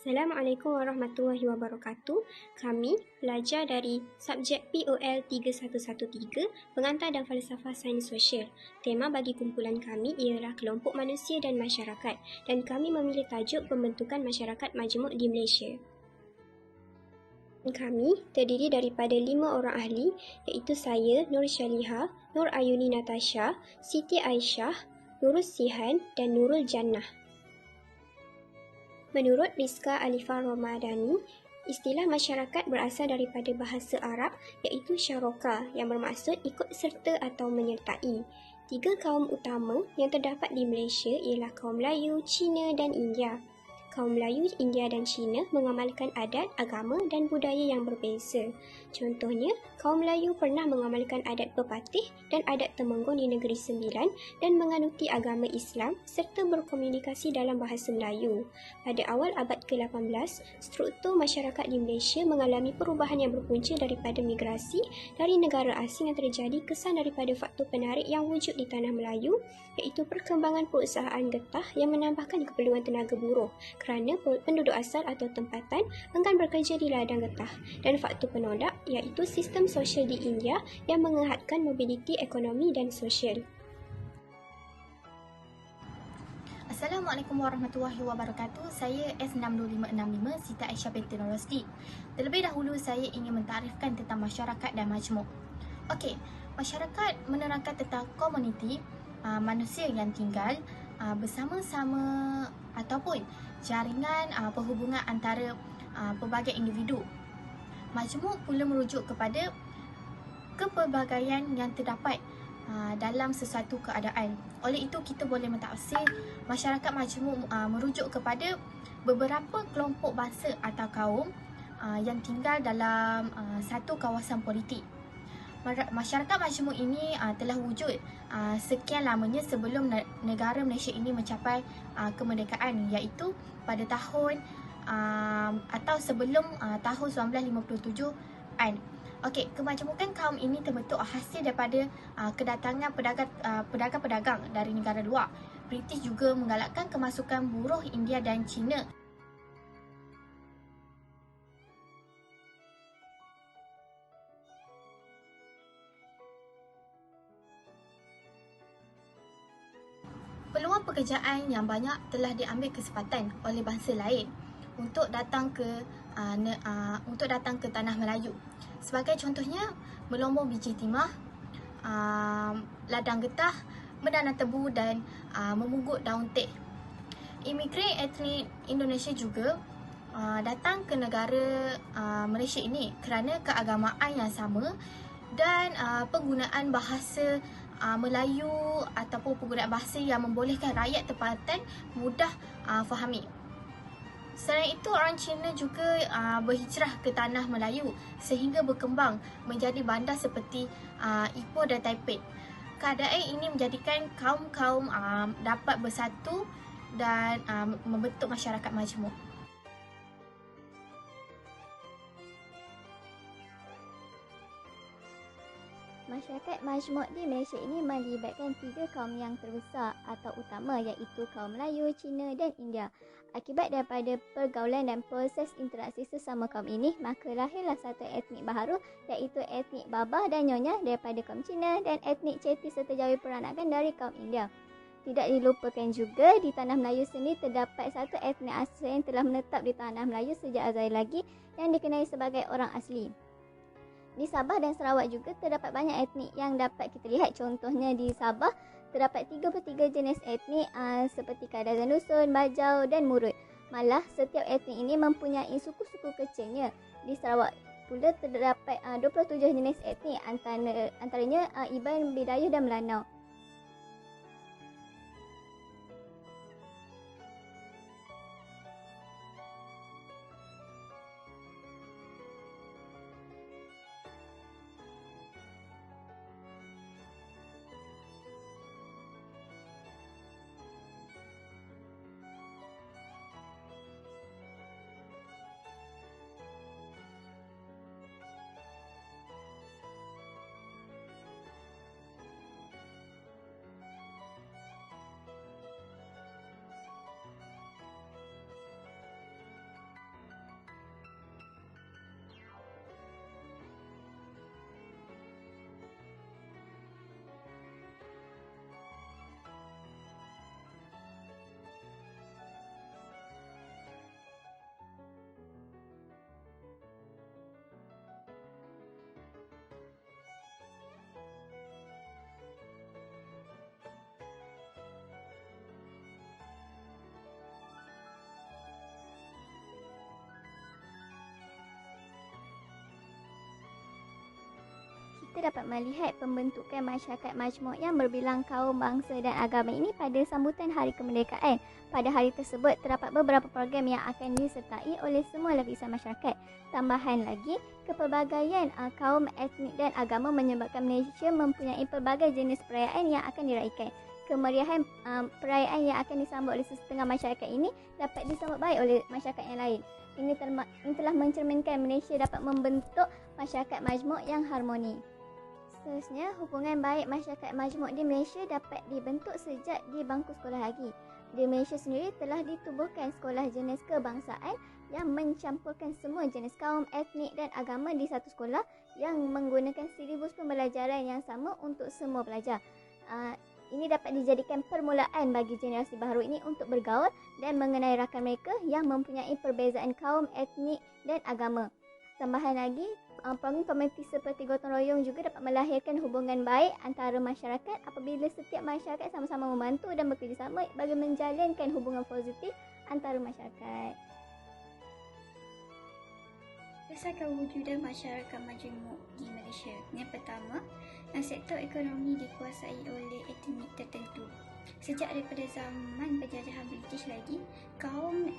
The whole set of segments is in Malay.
Assalamualaikum warahmatullahi wabarakatuh. Kami pelajar dari subjek POL 3113, Pengantar dan Falsafah Sains Sosial. Tema bagi kumpulan kami ialah kelompok manusia dan masyarakat, dan kami memilih tajuk pembentukan masyarakat majmuk di Malaysia. Kami terdiri daripada 5 orang ahli, iaitu saya, Nur Syaliha, Nur Ayuni Natasha, Siti Aisyah, Nurul Sihan dan Nurul Jannah. Menurut Rizka Alifah Ramadhani, istilah masyarakat berasal daripada bahasa Arab iaitu syaraka yang bermaksud ikut serta atau menyertai. 3 kaum utama yang terdapat di Malaysia ialah kaum Melayu, Cina dan India. Kaum Melayu, India dan Cina mengamalkan adat, agama dan budaya yang berbeza. Contohnya, kaum Melayu pernah mengamalkan adat pepatih dan adat temenggung di Negeri Sembilan dan menganuti agama Islam serta berkomunikasi dalam bahasa Melayu. Pada awal abad ke-18, struktur masyarakat di Malaysia mengalami perubahan yang berpunca daripada migrasi dari negara asing yang terjadi kesan daripada faktor penarik yang wujud di tanah Melayu, iaitu perkembangan perusahaan getah yang menambahkan keperluan tenaga buruh kerana penduduk asal atau tempatan enggan bekerja di ladang getah, dan faktor penodak iaitu sistem sosial di India yang menghadkan mobiliti ekonomi dan sosial. Assalamualaikum warahmatullahi wabarakatuh. Saya S62565 Siti Aisyah binti Nur Rosdi. Terlebih dahulu saya ingin mentarifkan tentang masyarakat dan majmuk. Okey, masyarakat menerangkan tentang komuniti manusia yang tinggal bersama-sama ataupun jaringan perhubungan antara pelbagai individu. Majmuk pula merujuk kepada kepelbagaian yang terdapat dalam sesuatu keadaan. Oleh itu, kita boleh mentafsir masyarakat majmuk merujuk kepada beberapa kelompok bangsa atau kaum yang tinggal dalam satu kawasan politik. Masyarakat majmuk ini telah wujud sekian lamanya sebelum negara Malaysia ini mencapai kemerdekaan, iaitu pada tahun atau sebelum tahun 1957-an. Okey, kemajmukan kaum ini terbentuk hasil daripada kedatangan pedagang-pedagang dari negara luar. British juga menggalakkan kemasukan buruh India dan Cina. Peluang pekerjaan yang banyak telah diambil kesempatan oleh bangsa lain untuk datang ke tanah Melayu. Sebagai contohnya, melombong biji timah, ladang getah, menanam tebu dan memungut daun teh. Imigran etnik Indonesia juga datang ke negara Malaysia ini kerana keagamaan yang sama dan penggunaan bahasa Melayu ataupun penggunaan bahasa yang membolehkan rakyat tempatan mudah fahami. Selain itu, orang Cina juga berhijrah ke tanah Melayu sehingga berkembang menjadi bandar seperti Ipoh dan Taipei. Keadaan ini menjadikan kaum-kaum dapat bersatu dan membentuk masyarakat majmuk. Masyarakat majmuk di Malaysia ini melibatkan 3 kaum yang terbesar atau utama, iaitu kaum Melayu, Cina dan India. Akibat daripada pergaulan dan proses interaksi sesama kaum ini, maka lahirlah satu etnik baharu, iaitu etnik Baba dan Nyonya daripada kaum Cina dan etnik Ceti serta Jawi peranakan dari kaum India. Tidak dilupakan juga, di tanah Melayu sendiri terdapat satu etnik asli yang telah menetap di tanah Melayu sejak azal lagi yang dikenali sebagai orang asli. Di Sabah dan Sarawak juga terdapat banyak etnik yang dapat kita lihat. Contohnya di Sabah terdapat 33 jenis etnik seperti Kadazan Dusun, Bajau dan Murut. Malah setiap etnik ini mempunyai suku-suku kecilnya. Di Sarawak pula terdapat 27 jenis etnik, antaranya Iban, Bidayuh dan Melanau. kita dapat melihat pembentukan masyarakat majmuk yang berbilang kaum, bangsa dan agama ini pada sambutan Hari Kemerdekaan. Pada hari tersebut, terdapat beberapa program yang akan disertai oleh semua lapisan masyarakat. Tambahan lagi, kepelbagaian kaum, etnik dan agama menyebabkan Malaysia mempunyai pelbagai jenis perayaan yang akan diraikan. Kemeriahan perayaan yang akan disambut oleh sesetengah masyarakat ini dapat disambut baik oleh masyarakat yang lain. Ini telah mencerminkan Malaysia dapat membentuk masyarakat majmuk yang harmoni. Seterusnya, hubungan baik masyarakat majmuk di Malaysia dapat dibentuk sejak di bangku sekolah lagi. Di Malaysia sendiri telah ditubuhkan sekolah jenis kebangsaan yang mencampurkan semua jenis kaum, etnik dan agama di satu sekolah yang menggunakan silibus pembelajaran yang sama untuk semua pelajar. Ini dapat dijadikan permulaan bagi generasi baru ini untuk bergaul dan mengenai rakan mereka yang mempunyai perbezaan kaum, etnik dan agama. Tambahan lagi, program komuniti seperti gotong royong juga dapat melahirkan hubungan baik antara masyarakat apabila setiap masyarakat sama-sama membantu dan bekerjasama bagi menjalinkan hubungan positif antara masyarakat. Asal kewujudan masyarakat majmuk di Malaysia. Yang pertama, sektor ekonomi dikuasai oleh etnik tertentu. Sejak daripada zaman penjajahan British lagi, kaum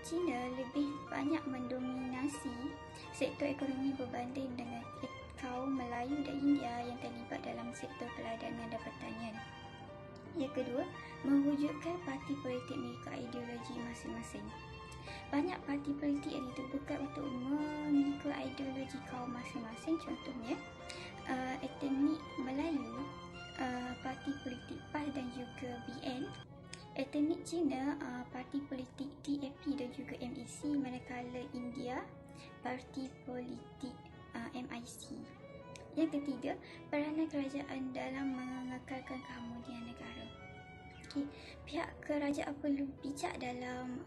Cina lebih banyak mendominasi sektor ekonomi berbanding dengan kaum Melayu dan India yang terlibat dalam sektor peradanan dan pertanian. Yang kedua, mewujudkan parti politik mengikut ideologi masing-masing. Banyak parti politik yang ditubuhkan untuk mengikut ideologi kaum masing-masing. Contohnya, etnik Melayu, parti politik PAS dan juga BN. Etnik Cina, parti politik TAP dan juga MEC. Manakala India, parti politik MIC. Yang ketiga, peranan kerajaan dalam mengekalkan keharmonian negara. Pihak kerajaan perlu bijak dalam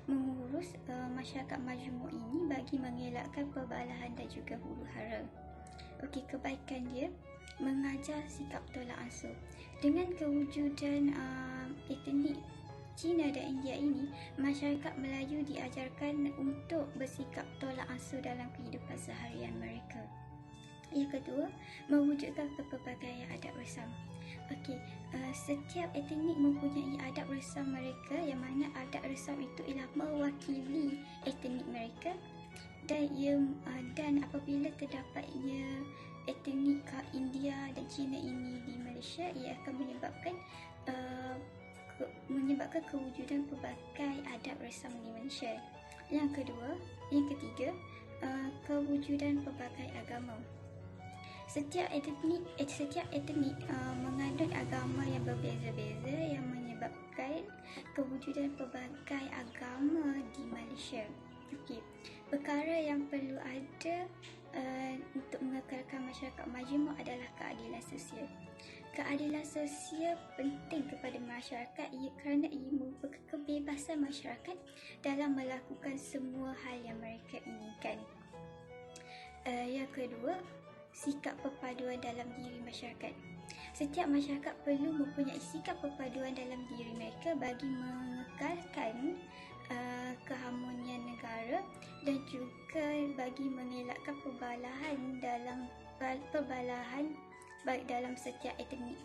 mengurus masyarakat majmuk ini bagi mengelakkan perbalahan dan juga huru-hara. Kebaikan dia mengajar sikap tolak ansur. Dengan kewujudan etnik Cina dan India ini, masyarakat Melayu diajarkan untuk bersikap tolak ansur dalam kehidupan seharian mereka. Yang kedua, mewujudkan kepelbagaian adat resam. Setiap etnik mempunyai adat resam mereka, yang mana adat resam itu ialah mewakili etnik mereka, dan apabila terdapatnya etnik India dan Cina ini di Malaysia, ia akan menyebabkan kewujudan pelbagai adat resam di Malaysia. Yang ketiga, kewujudan pelbagai agama. Setiap etnik mengandung agama yang berbeza-beza yang menyebabkan kewujudan pelbagai agama di Malaysia. Perkara yang perlu ada untuk mengekalkan masyarakat majmuk adalah keadilan sosial. Keadilan sosial penting kepada masyarakat kerana ia merupakan kebebasan masyarakat dalam melakukan semua hal yang mereka inginkan. Yang kedua, sikap perpaduan dalam diri masyarakat. Setiap masyarakat perlu mempunyai sikap perpaduan dalam diri mereka bagi mengekalkan keharmonian negara dan juga bagi mengelakkan perbalahan baik dalam setiap etnik.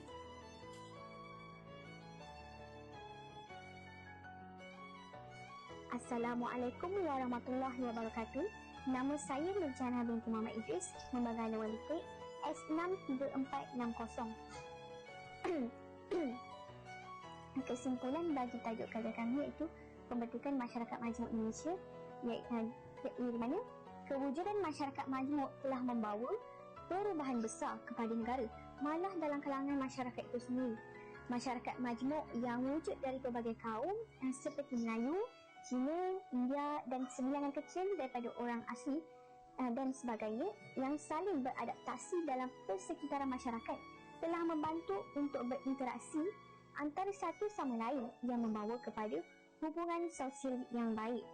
Assalamualaikum warahmatullahi wabarakatuh. Nama saya Nurjana binti Muhammad Idris, Lembaga Wali Kuit S63460. Kesimpulan bagi tajuk kerja kami iaitu pembentukan masyarakat majmuk Malaysia, iaitu di mana kewujudan masyarakat majmuk telah membawa perubahan besar kepada negara, malah dalam kalangan masyarakat itu sendiri. Masyarakat majmuk yang wujud dari pelbagai kaum seperti Melayu, Cina, India dan sebilangan kecil daripada orang asli dan sebagainya yang saling beradaptasi dalam persekitaran masyarakat telah membantu untuk berinteraksi antara satu sama lain yang membawa kepada hubungan sosial yang baik.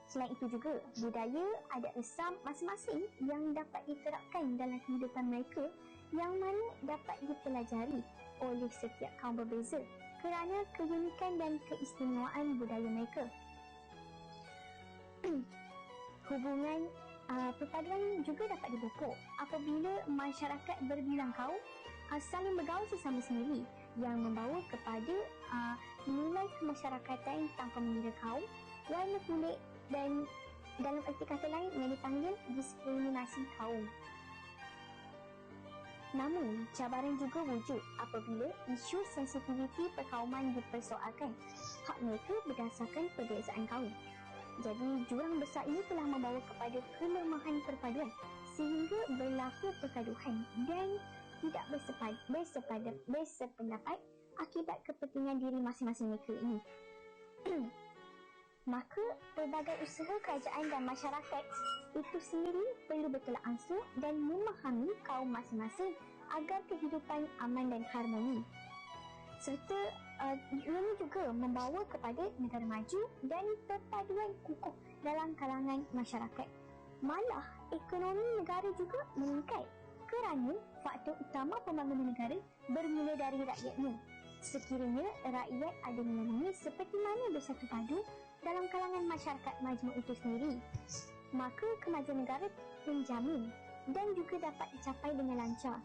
Selain itu juga, budaya adat resam masing-masing yang dapat diterapkan dalam kehidupan mereka yang mana dapat dipelajari oleh setiap kaum berbeza kerana keunikan dan keistimewaan budaya mereka. Hubungan Perpaduan juga dapat dipupuk apabila masyarakat berbilang kaum saling bergaul sesama sendiri yang membawa kepada nilai kemasyarakatan tanpa mengira kaum, warna kulit dan dalam erti kata lain yang dipanggil diskriminasi kaum. Namun, cabaran juga wujud apabila isu sensitiviti perkauman dipersoalkan. Hak mereka berdasarkan perbezaan kaum. Jadi, jurang besar ini telah membawa kepada kelemahan perpaduan sehingga berlaku pergaduhan dan tidak bersependapat akibat kepentingan diri masing-masing mereka ini. Maka, pelbagai usaha kerajaan dan masyarakat itu sendiri perlu bertolak ansur dan memahami kaum masing-masing agar kehidupan aman dan harmoni. Serta ianya juga membawa kepada negara maju dan perpaduan kukuh dalam kalangan masyarakat. Malah, ekonomi negara juga meningkat kerana faktor utama pembangunan negara bermula dari rakyatnya. Sekiranya rakyat ada nilai seperti mana bersatu padu dalam kalangan masyarakat majmuk itu sendiri, maka kemajuan negara terjamin dan juga dapat dicapai dengan lancar.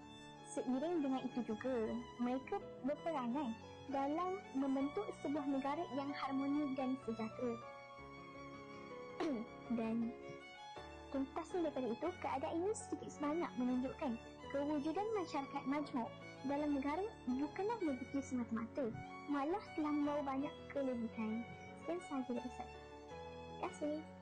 Seiring dengan itu juga, mereka berperanan dalam membentuk sebuah negara yang harmoni dan sejahtera. Dan tuntasnya daripada itu, keadaan ini sedikit sebanyak menunjukkan kewujudan masyarakat majmuk dalam negara bukanlah begitu semata-mata, malah telah membawa banyak kelebihan. Sekian sahaja episod. Terima kasih.